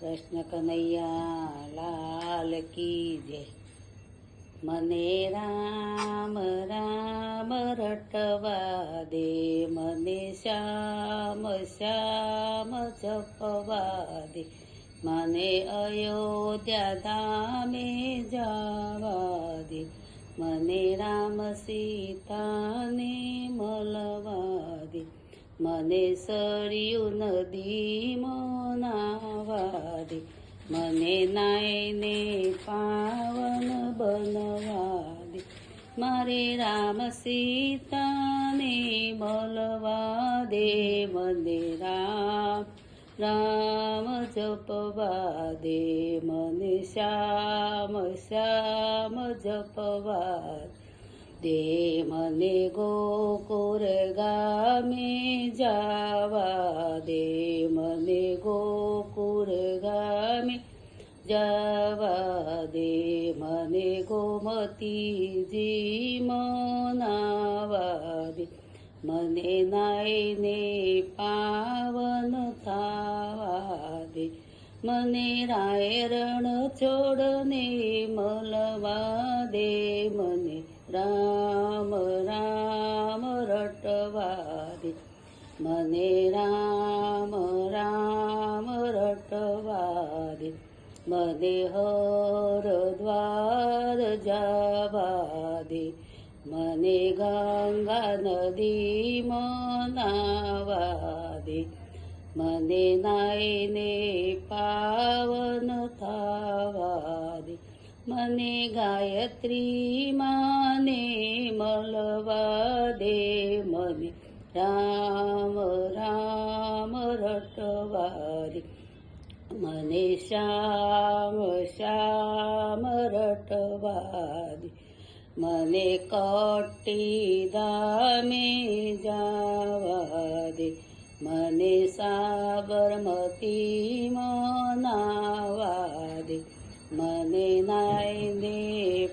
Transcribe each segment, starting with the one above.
કૃષ્ણ કનૈયા લાલ કી જય. મને રામ રામ રટવા દે, મને શ્યામ શ્યામ જપવા દે, મને અયોધ્યા ધામે જવા દે, મને રામ સીતાને મળવા દે, મને સરયુ નદીમાં નાહવા દે, મને નાઈને પાવન બનવા દે, મારે રામ સીતાને મળવા દે, મને રામ રામ જપવા દે, મને શ્યામ શ્યામ જપવા દે, મને ગોકુળ ગામે જવા દે, મને ગોકુળ ગામે જવા દે, મને ગોમતીજી મનાવા દે, મને નાઈને પાવન થવા દે, મને રાયરણ છોડને મળવા દે, મને રામ રામ રટવા દે, મને રામ રામ રટવા દે, મને હરદ્વાર જવા દે, મને ગંગા નદીમાં નાહવા દે, મને નાઈને પાવન થવા દે, મને ગાયત્રી માને મળવા દે, મને રામ રામ રટવા દે, મને શ્યામ શ્યામ રટવા દે, મને કટી ધામે જવા દે, મને સાબરમતીમાં નાહવા દે, મને નાઈને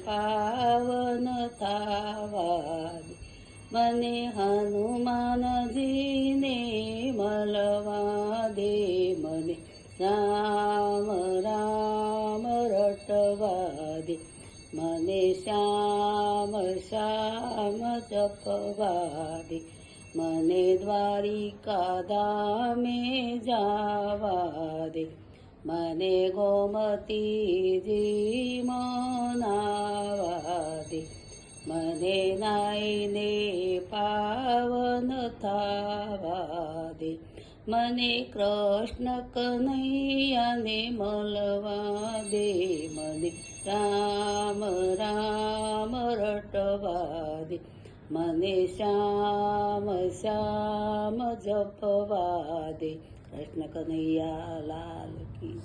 પાવન થવા દે, મને હનુમાનજીને મળવા દે, મને રામ રામ રટવા દે, મને શ્યામ શ્યામ જપવા દે, મને દ્વારિકા ધામે જવા દે, મને ગોમતીજી મનાવા દે, મને નાઈને પાવન થવા દે, મને કૃષ્ણ કનૈયાને મળવા દે, મને રામ રામ રટવા દે, મને શ્યામ શ્યામ જપવા દે. કૃષ્ણ કનૈયા લાલ કી.